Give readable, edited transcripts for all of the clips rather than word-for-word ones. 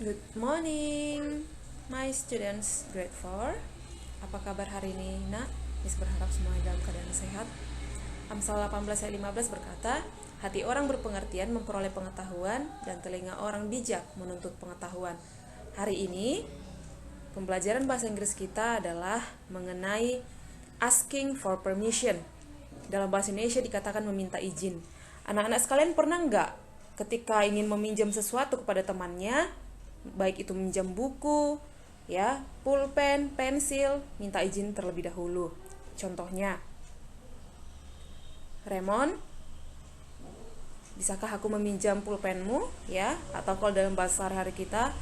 Good morning, my students grade 4. Apa kabar hari ini, nak? Miss berharap semuanya dalam keadaan sehat. Amsal 18 ayat 15 berkata, hati orang berpengertian memperoleh pengetahuan dan telinga orang bijak menuntut pengetahuan. Hari ini, pembelajaran bahasa Inggris kita adalah mengenai asking for permission. Dalam bahasa Indonesia dikatakan meminta izin. Anak-anak sekalian pernah nggak ketika ingin meminjam sesuatu kepada temannya, baik itu meminjam buku, ya, pulpen, pensil, minta izin terlebih dahulu. Contohnya, Raymond, bisakah aku meminjam pulpenmu, ya? Atau kalau dalam bahasa sehari-hari kita,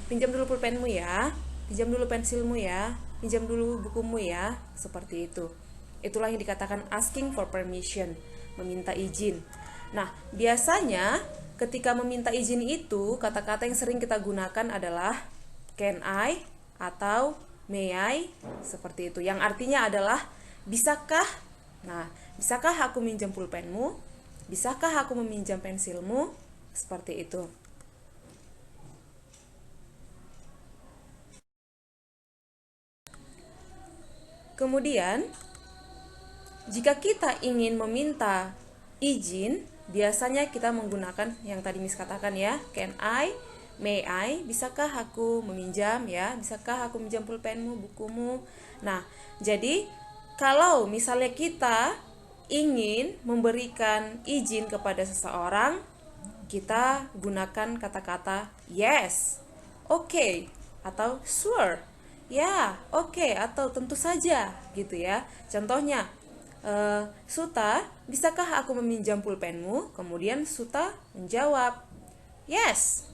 pinjam dulu pulpenmu ya, pinjam dulu pensilmu ya, pinjam dulu bukumu ya, seperti itu. Itulah yang dikatakan asking for permission, meminta izin. Nah, biasanya ketika meminta izin itu, kata-kata yang sering kita gunakan adalah can I atau may I, seperti itu. Yang artinya adalah bisakah? Nah, bisakah aku minjam pulpenmu? Bisakah aku meminjam pensilmu? Seperti itu. Kemudian, jika kita ingin meminta izin, biasanya kita menggunakan yang tadi Miss katakan ya, can I, may I, bisakah aku meminjam ya, bisakah aku meminjam pulpenmu, bukumu. Nah, jadi kalau misalnya kita ingin memberikan izin kepada seseorang, kita gunakan kata-kata yes, okay, atau sure, ya, okay, atau tentu saja gitu ya. Contohnya, Suta, bisakah aku meminjam pulpenmu? Kemudian Suta menjawab, yes,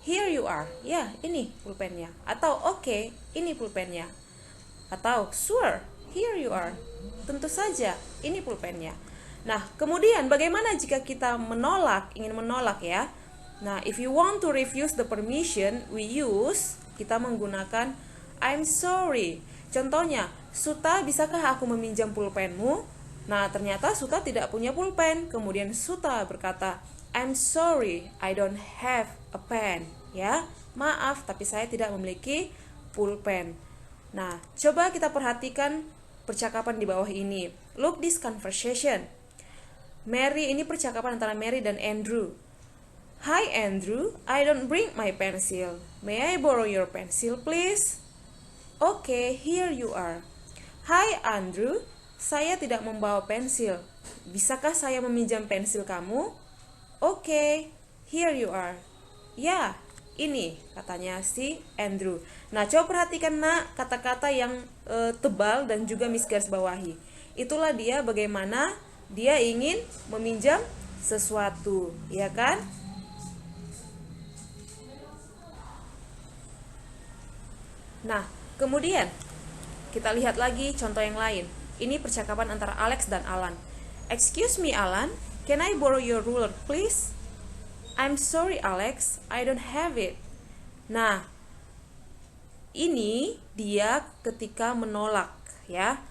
here you are. Ya, ini pulpennya. Atau oke, ini pulpennya. Atau sure, here you are. Tentu saja, ini pulpennya. Nah, kemudian bagaimana jika kita menolak, ingin menolak ya? Nah, if you want to refuse the permission, kita menggunakan I'm sorry. Contohnya, Suta, bisakah aku meminjam pulpenmu? Nah, ternyata Suta tidak punya pulpen. Kemudian Suta berkata, I'm sorry, I don't have a pen. Ya, maaf, tapi saya tidak memiliki pulpen. Nah, coba kita perhatikan percakapan di bawah ini. Look this conversation. Mary, ini percakapan antara Mary dan Andrew. Hi Andrew, I don't bring my pencil. May I borrow your pencil please? Okay, here you are. Hi Andrew, saya tidak membawa pensil. Bisakah saya meminjam pensil kamu? Okay, here you are. Ya, ini katanya si Andrew. Nah, coba perhatikan nak kata-kata yang tebal dan juga Miss garis bawahi. Itulah dia bagaimana dia ingin meminjam sesuatu, ya kan? Nah, kemudian kita lihat lagi contoh yang lain. Ini percakapan antara Alex dan Alan. Excuse me Alan, can I borrow your ruler please? I'm sorry Alex, I don't have it. Nah, ini dia ketika menolak ya.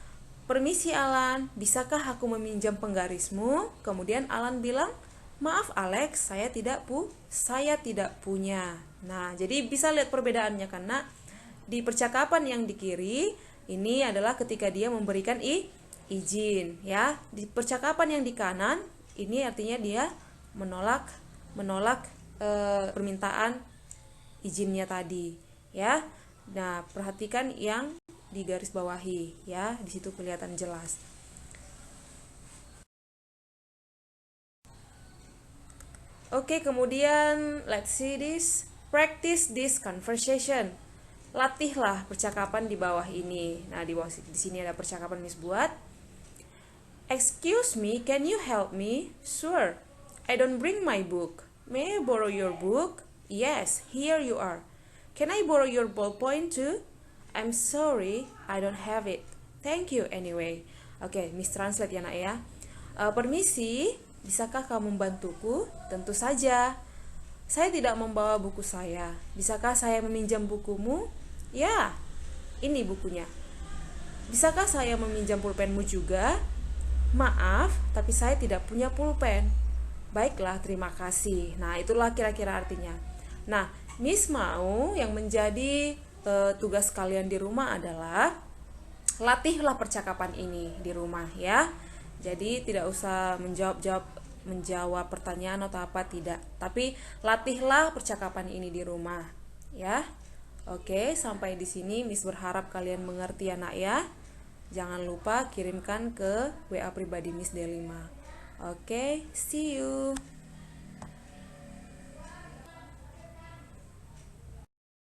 Permisi Alan, bisakah aku meminjam penggarismu? Kemudian Alan bilang, maaf Alex, saya tidak punya. Nah, jadi bisa lihat perbedaannya karena di percakapan yang di kiri ini adalah ketika dia memberikan izin ya. Di percakapan yang di kanan ini artinya dia menolak permintaan izinnya tadi ya. Nah, perhatikan yang di garis bawahi ya, di situ kelihatan jelas. Oke, kemudian let's see this. Practice this conversation. Latihlah percakapan di bawah ini. Nah, di sini ada percakapan Miss buat. Excuse me, can you help me? Sure. I don't bring my book. May I borrow your book? Yes, here you are. Can I borrow your ballpoint too? I'm sorry, I don't have it. Thank you anyway. Oke, Miss translate ya nak ya. Permisi, bisakah kamu membantuku? Tentu saja. Saya tidak membawa buku saya. Bisakah saya meminjam bukumu? Ya, ini bukunya. Bisakah saya meminjam pulpenmu juga? Maaf, tapi saya tidak punya pulpen. Baiklah, terima kasih. Nah, itulah kira-kira artinya. Nah, Miss mau yang menjadi tugas kalian di rumah adalah latihlah percakapan ini di rumah ya. Jadi tidak usah menjawab pertanyaan atau apa, tidak. Tapi latihlah percakapan ini di rumah ya. Oke, sampai di sini Miss berharap kalian mengerti ya nak ya. Jangan lupa kirimkan ke WA pribadi Miss Delima. Oke, see you.